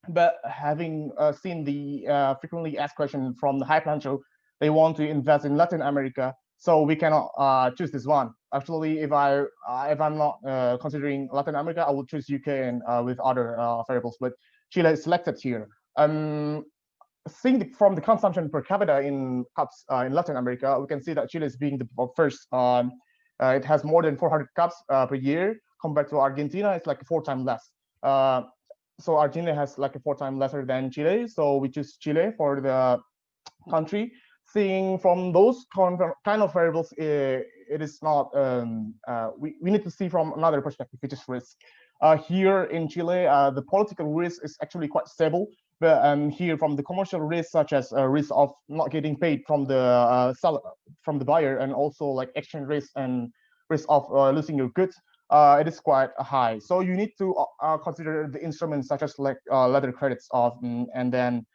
But having seen the frequently asked question from the Hypancho, they want to invest in Latin America, so we cannot choose this one. Actually, if I'm not considering Latin America, I would choose UK and with other variables. But Chile is selected here. Seeing from the consumption per capita in cups in Latin America, we can see that Chile is being the first. It has more than 400 cups per year compared to Argentina. It's like 4 times less. So Argentina has like a 4 times lesser than Chile. So we choose Chile for the country. Seeing from those kind of variables, it is not. We need to see from another perspective, which is risk. Here in Chile, the political risk is actually quite stable. But here, from the commercial risk, such as risk of not getting paid from the seller, from the buyer, and also like exchange risk and risk of losing your goods, it is quite high. So you need to consider the instruments such as like letter credits of, and then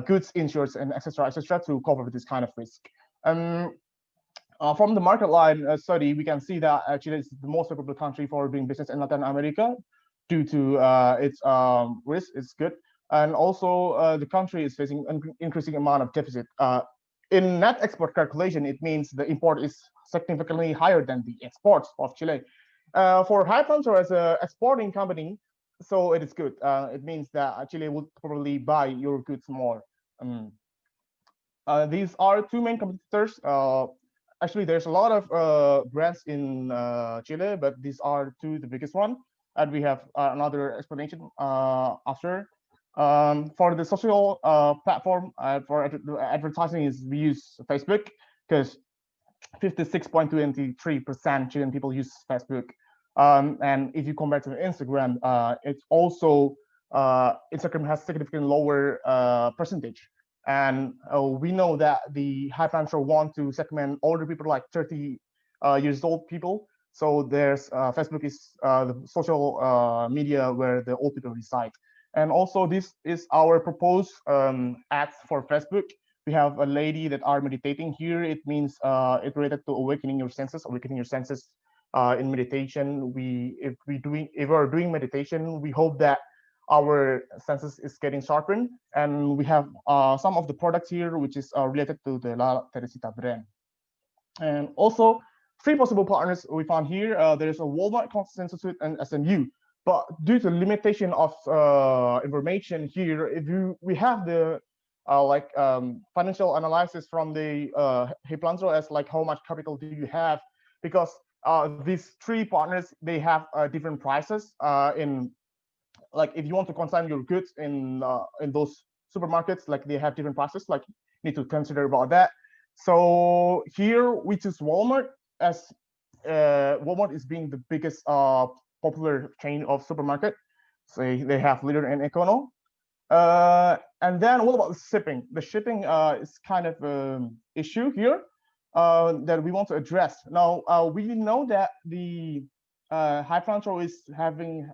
goods insurance and etc. to cover this kind of risk. From the market line study, we can see that Chile is the most favorable country for doing business in Latin America due to its risk. It's good. And also the country is facing an increasing amount of deficit. In net export calculation, it means the import is significantly higher than the exports of Chile. For Hypancho as an exporting company, so it is good. It means that Chile would probably buy your goods more. These are 2 main competitors. Actually, there's a lot of brands in Chile, but these are 2 the biggest one. And we have another explanation after. For the social platform, for advertising, we use Facebook because 56.23% Chilean people use Facebook. And if you compare to Instagram, it's also Instagram has significantly lower percentage. And we know that the Hypancho want to segment older people, like 30 years old people. So there's Facebook is the social media where the old people reside. And also this is our proposed ads for Facebook. We have a lady that are meditating here. It means it related to awakening your senses in meditation. If we're doing meditation, we hope that our senses is getting sharpened. And we have some of the products here, which is related to the La Teresita brand. And also 3 possible partners we found here. There's a Walmart, Consensus Suite, and SMU. But due to limitation of information here, we have the financial analysis from the Hypancho as like how much capital do you have, because these 3 partners, they have different prices in, like if you want to consign your goods in those supermarkets, like they have different prices, like you need to consider about that. So here we choose Walmart as Walmart is being the biggest popular chain of supermarket. So they have Lidl and Econo. And then what about the shipping? The shipping is kind of an issue here that we want to address. Now, we know that the Hypancho is having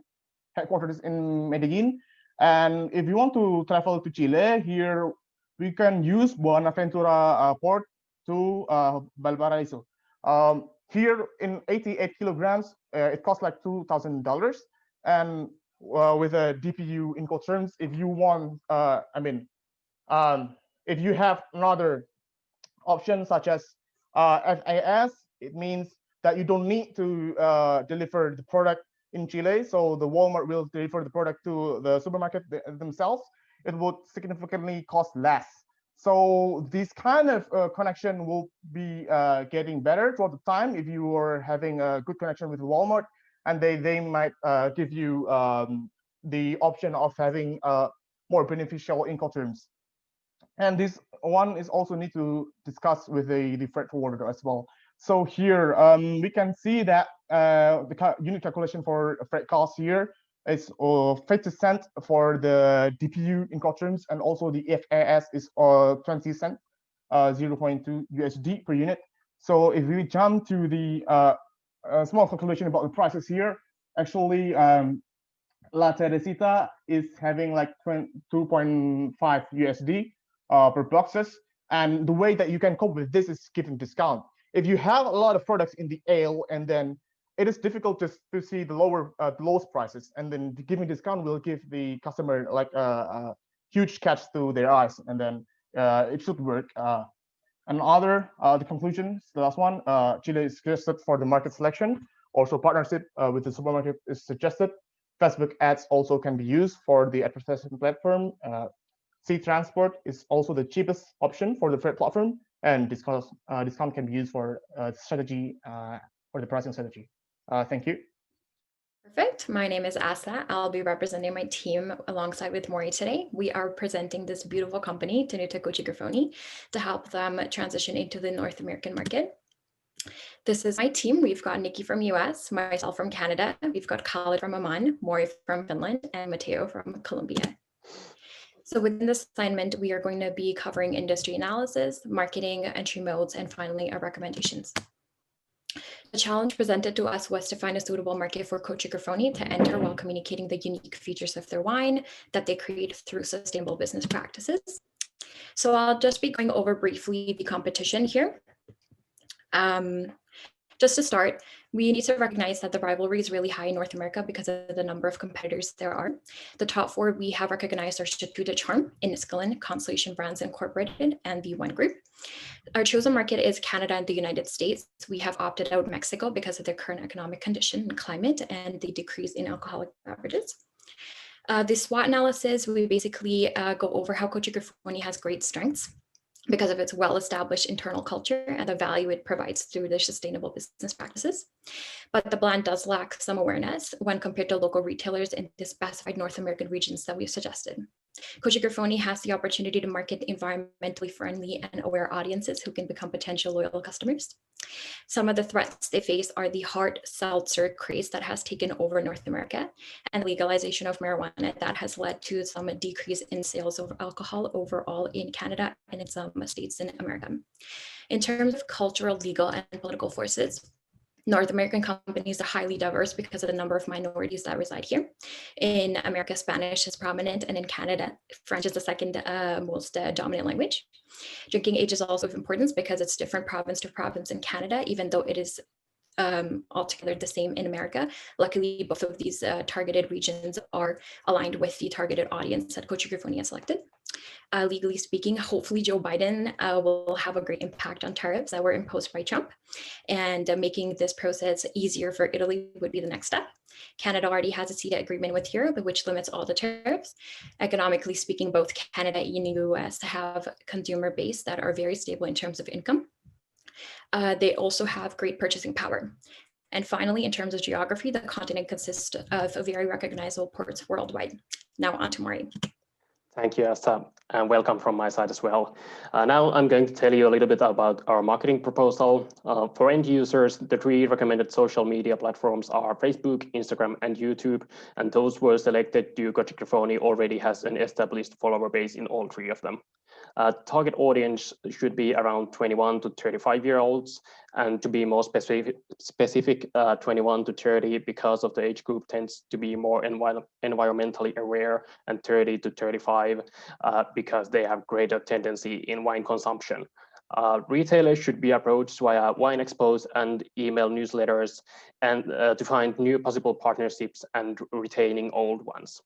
headquarters in Medellin. And if you want to travel to Chile, here we can use Buenaventura port to Valparaiso. Here in 88 kilograms, it costs like $2,000. And with a DPU Incoterms, if you want, if you have another option such as FAS, it means that you don't need to deliver the product in Chile. So the Walmart will deliver the product to the supermarket themselves. It would significantly cost less. So this kind of connection will be getting better throughout the time if you are having a good connection with Walmart, and they might give you the option of having more beneficial Incoterms. And this one is also need to discuss with the freight forwarder as well. So here we can see that the unit calculation for freight cost here is 50 cents for the DPU Incoterms, and also the FAS is 20 cents, 0.2 USD per unit. So if we jump to the small calculation about the prices here, actually La Teresita is having like 2.5 USD per boxes. And the way that you can cope with this is giving discount. If you have a lot of products in the aisle, and then it is difficult to see the lowest prices, and then giving discount will give the customer like a huge catch to their eyes, and then it should work. The conclusion, the last one, Chile is suggested for the market selection. Also, partnership with the supermarket is suggested. Facebook ads also can be used for the advertising platform. Sea transport is also the cheapest option for the freight platform, and discount can be used for strategy for the pricing strategy. Thank you. Perfect. My name is Asa. I'll be representing my team alongside with Maury today. We are presenting this beautiful company, Tenuta Kochi Grafoni, to help them transition into the North American market. This is my team. We've got Nikki from US, myself from Canada. We've got Khalid from Oman, Maury from Finland, and Mateo from Colombia. So within this assignment, we are going to be covering industry analysis, marketing, entry modes, and finally our recommendations. The challenge presented to us was to find a suitable market for Kochi Grafoni to enter while communicating the unique features of their wine that they create through sustainable business practices. So I'll just be going over briefly the competition here. Just to start, we need to recognize that the rivalry is really high in North America because of the number of competitors there are. The top four we have recognized are Chateau Charm, Inniskillin, Constellation Brands Incorporated, and the One Group. Our chosen market is Canada and the United States. We have opted out Mexico because of their current economic condition and climate and the decrease in alcoholic beverages. The SWOT analysis, we basically go over how Kochi Grafoni has great strengths because of its well-established internal culture and the value it provides through their sustainable business practices. But the brand does lack some awareness when compared to local retailers in the specified North American regions that we've suggested. Kochi Grafoni has the opportunity to market environmentally friendly and aware audiences who can become potential loyal customers. Some of the threats they face are the hard seltzer craze that has taken over North America and legalization of marijuana that has led to some decrease in sales of alcohol overall in Canada and in some states in America. In terms of cultural, legal, and political forces, North American companies are highly diverse because of the number of minorities that reside here. In America, Spanish is prominent, and in Canada, French is the second most dominant language. Drinking age is also of importance because it's different province to province in Canada, even though it is altogether the same in America. Luckily, both of these targeted regions are aligned with the targeted audience that Kochi Grafoni has selected. Legally speaking, hopefully Joe Biden will have a great impact on tariffs that were imposed by Trump, and making this process easier for Italy would be the next step. Canada already has a CETA agreement with Europe, which limits all the tariffs. Economically speaking, both Canada and the US have consumer base that are very stable in terms of income. They also have great purchasing power. And finally, in terms of geography, the continent consists of very recognizable ports worldwide. Now on to Maury. Thank you, Asta, and welcome from my side as well. Now I'm going to tell you a little bit about our marketing proposal. For end users, the three recommended social media platforms are Facebook, Instagram, and YouTube, and those were selected due to Kochi Grafoni already has an established follower base in all three of them. Target audience should be around 21 to 35-year-olds, and to be more specific, 21 to 30 because of the age group tends to be more environmentally aware, and 30 to 35 because they have greater tendency in wine consumption. Retailers should be approached via wine expos and email newsletters, and to find new possible partnerships and retaining old ones.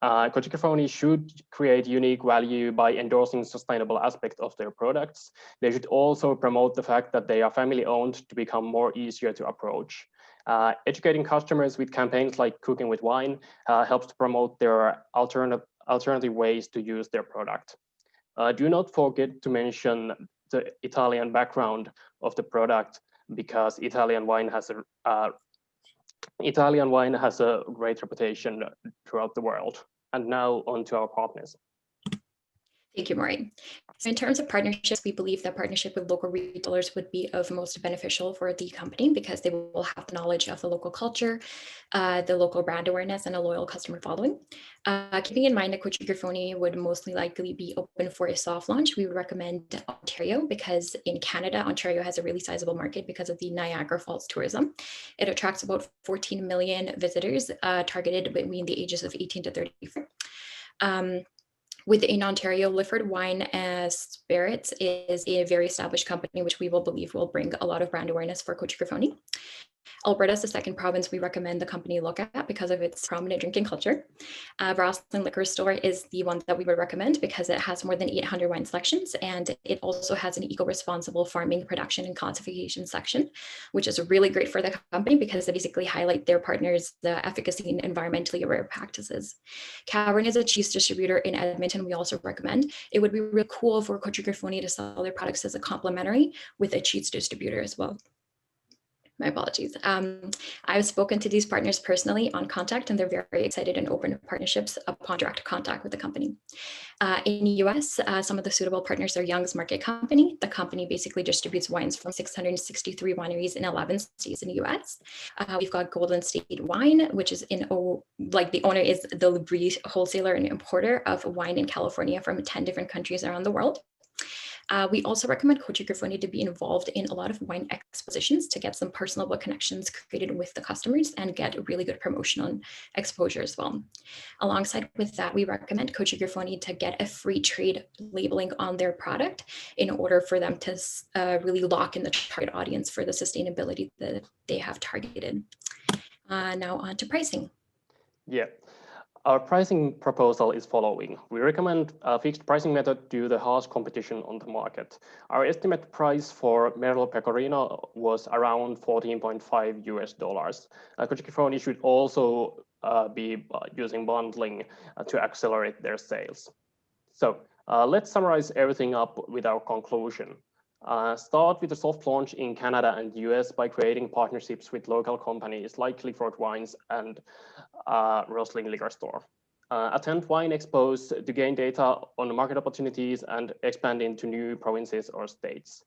Kojik Grafoni should create unique value by endorsing sustainable aspects of their products. They should also promote the fact that they are family owned to become more easier to approach. Educating customers with campaigns like Cooking with Wine helps to promote their alternative ways to use their product. Do not forget to mention the Italian background of the product, because Italian wine has a great reputation throughout the world. And now on to our partners. Thank you, Maureen. So in terms of partnerships, we believe that partnership with local retailers would be of most beneficial for the company because they will have the knowledge of the local culture, the local brand awareness, and a loyal customer following. Keeping in mind that Kojik Grafoni would mostly likely be open for a soft launch, we would recommend Ontario, because in Canada, Ontario has a really sizable market because of the Niagara Falls tourism. It attracts about 14 million visitors targeted between the ages of 18 to 34. Within Ontario, Lifford Wine Spirits is a very established company, which we will believe will bring a lot of brand awareness for Kojik Grafoni. Alberta is the second province we recommend the company look at because of its prominent drinking culture. Rosslyn Liquor Store is the one that we would recommend because it has more than 800 wine selections, and it also has an eco-responsible farming, production, and classification section, which is really great for the company because they basically highlight their partners' the efficacy in environmentally aware practices. Cavern is a cheese distributor in Edmonton we also recommend. It would be really cool for Kojik Grafoni to sell their products as a complementary with a cheese distributor as well. My apologies. I've spoken to these partners personally on contact, and they're very excited and open to partnerships upon direct contact with the company. In the US, some of the suitable partners are Young's Market Company. The company basically distributes wines from 663 wineries in 11 states in the US. We've got Golden State Wine, which is the owner is the Labrie wholesaler and importer of wine in California from 10 different countries around the world. We also recommend Kojik Grafoni to be involved in a lot of wine expositions to get some personable connections created with the customers and get really good promotional exposure as well. Alongside with that, we recommend Kojik Grafoni to get a free trade labeling on their product in order for them to really lock in the target audience for the sustainability that they have targeted. Now on to pricing. Yeah. Our pricing proposal is following. We recommend a fixed pricing method due to the harsh competition on the market. Our estimate price for Merlot Pecorino was around $14.5 US. Kojik Grafoni should also be using bundling to accelerate their sales. So let's summarize everything up with our conclusion. Start with the soft launch in Canada and US by creating partnerships with local companies like Lifford Wines and Rosslyn Liquor Store. Attend wine expos to gain data on market opportunities and expand into new provinces or states.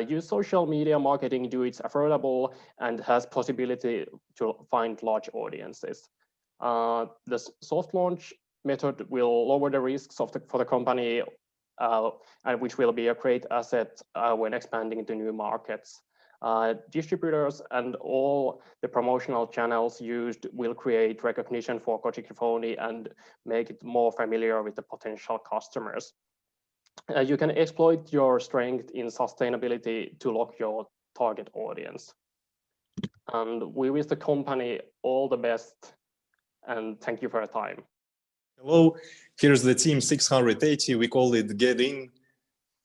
Use social media marketing, do it's affordable and has possibility to find large audiences. The soft launch method will lower the risks for the company, and which will be a great asset when expanding into new markets. Distributors and all the promotional channels used will create recognition for Kojik Grafoni and make it more familiar with the potential customers. You can exploit your strength in sustainability to lock your target audience. And we wish the company all the best, and thank you for your time. Hello, here's the team 680. We call it Get In.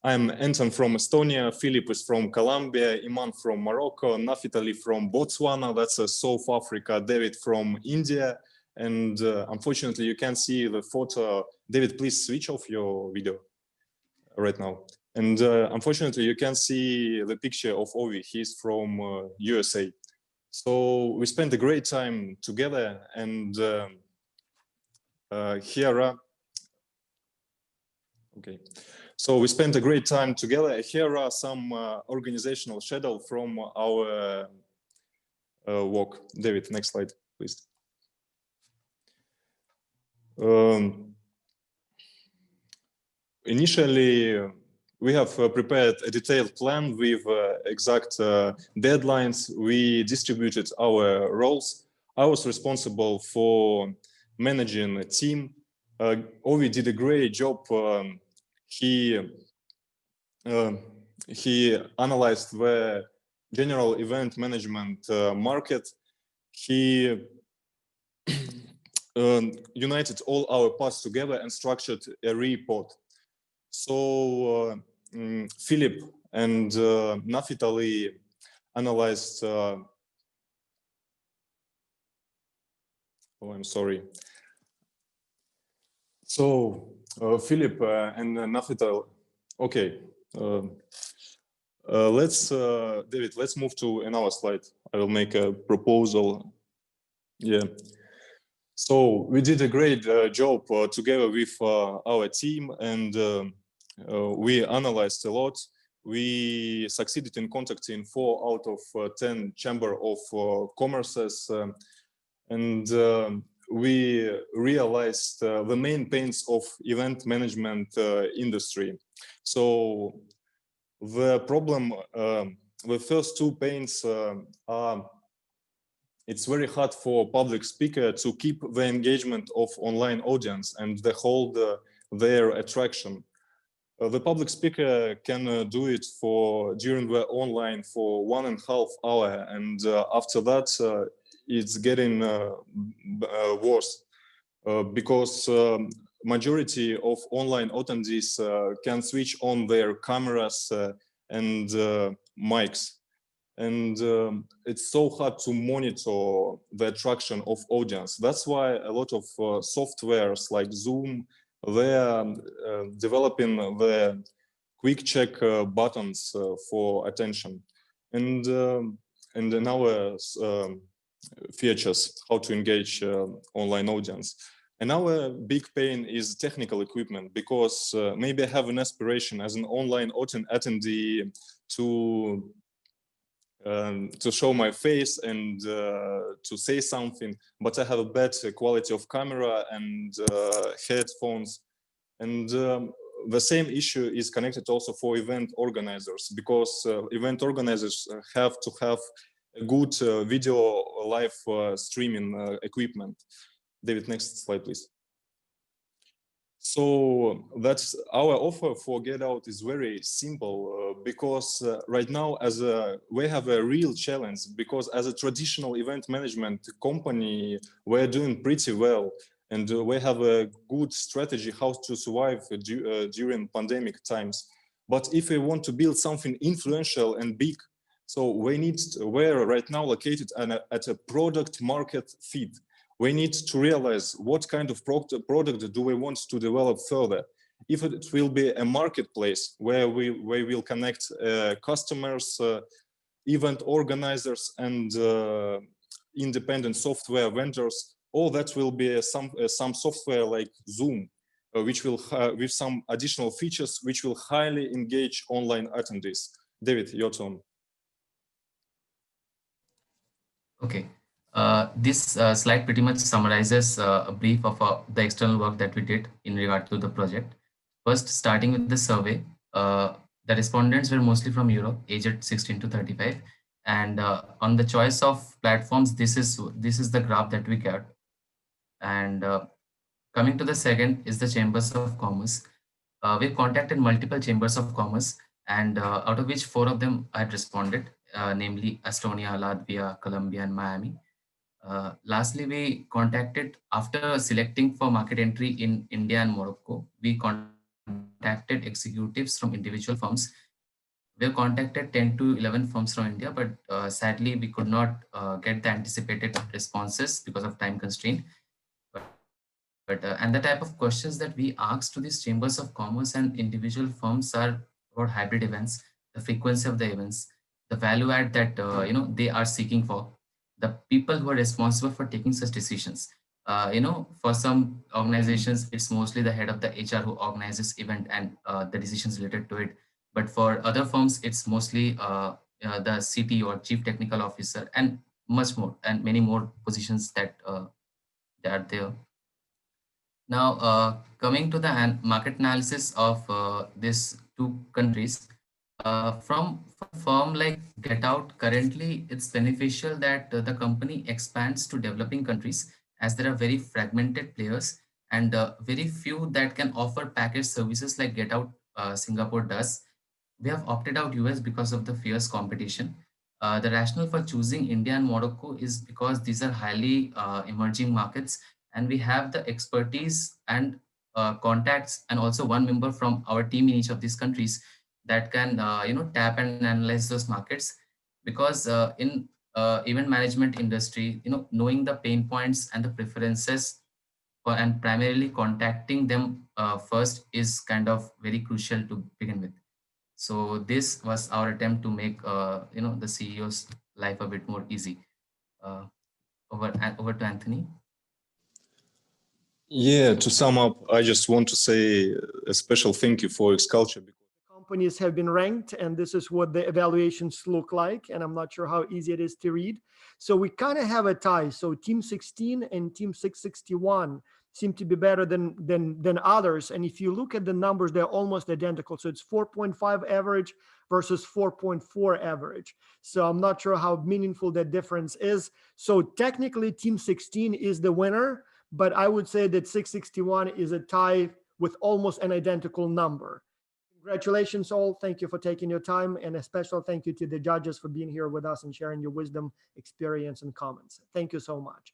I'm Anton from Estonia, Philip is from Colombia, Iman from Morocco, Nafitali from Botswana, that's South Africa, David from India, and unfortunately you can't see the photo. David, please switch off your video right now. And unfortunately you can't see the picture of Ovi, he's from USA. So we spent a great time together, and so we spent a great time together. Here are some organizational shadows from our work. David, next slide, please. Initially, we have prepared a detailed plan with exact deadlines. We distributed our roles. I was responsible for managing a team. Ovi did a great job. He he analyzed the general event management market. He united all our parts together and structured a report. So Philip and Nafitali analyzed. Oh, I'm sorry. So Philip and Nafitali. Okay. David, let's move to another slide. I will make a proposal. Yeah. So we did a great job together with our team, and we analyzed a lot. We succeeded in contacting 4 out of 10 Chamber of Commerces, and we realized the main pains of event management industry. So the problem, the first 2 pains are, it's very hard for public speaker to keep the engagement of online audience and they hold their attraction. The public speaker can do it during the online for 1.5 hours, and after that it's getting worse because majority of online attendees can switch on their cameras and mics. And it's so hard to monitor the attraction of audience. That's why a lot of softwares like Zoom, they're developing the quick check buttons for attention. And in our features, how to engage online audience. And our big pain is technical equipment, because maybe I have an aspiration as an online attendee to show my face and to say something, but I have a bad quality of camera and headphones. And the same issue is connected also for event organizers, because event organizers have to have a good video live streaming equipment. David, next slide, please. So that's our offer for Get Out is very simple because right now we have a real challenge, because as a traditional event management company, we're doing pretty well and we have a good strategy how to survive during pandemic times. But if we want to build something influential and big, so we're right now located at a product market fit. We need to realize what kind of product do we want to develop further. If it will be a marketplace where we will connect customers, event organizers, and independent software vendors, or that will be some software like Zoom, which will with some additional features which will highly engage online attendees. David, your turn. Okay. This slide pretty much summarizes a brief of the external work that we did in regard to the project. First, starting with the survey, the respondents were mostly from Europe, aged 16 to 35. And on the choice of platforms, this is the graph that we got. And coming to the second is the Chambers of Commerce. We've contacted multiple Chambers of Commerce, and out of which 4 of them had responded, namely Estonia, Latvia, Colombia, and Miami. Lastly, we contacted, after selecting for market entry in India and Morocco, we contacted executives from individual firms. We have contacted 10 to 11 firms from India, but sadly, we could not get the anticipated responses because of time constraint. And the type of questions that we asked to these Chambers of Commerce and individual firms are about hybrid events, the frequency of the events, the value add that they are seeking for, the people who are responsible for taking such decisions. For some organizations, it's mostly the head of the HR who organizes event and the decisions related to it. But for other firms, it's mostly the CTO or Chief Technical Officer and much more, and many more positions that are there. Now, coming to the market analysis of these 2 countries, from a firm like Get Out, currently it's beneficial that the company expands to developing countries, as there are very fragmented players and very few that can offer package services like Get Out Singapore does. We have opted out US because of the fierce competition. The rationale for choosing India and Morocco is because these are highly emerging markets, and we have the expertise and contacts, and also one member from our team in each of these countries that can tap and analyze those markets. Because in event management industry, knowing the pain points and the preferences and primarily contacting them first is kind of very crucial to begin with. So this was our attempt to make the CEO's life a bit more easy. Over to Anthony. Yeah, to sum up, I just want to say a special thank you for XCulture. Companies have been ranked, and this is what the evaluations look like, and I'm not sure how easy it is to read. So we kind of have a tie. So Team 16 and Team 661 seem to be better than others. And if you look at the numbers, they're almost identical. So it's 4.5 average versus 4.4 average. So I'm not sure how meaningful that difference is. So technically Team 16 is the winner, but I would say that 661 is a tie with almost an identical number. Congratulations all. Thank you for taking your time, and a special thank you to the judges for being here with us and sharing your wisdom, experience, and comments. Thank you so much.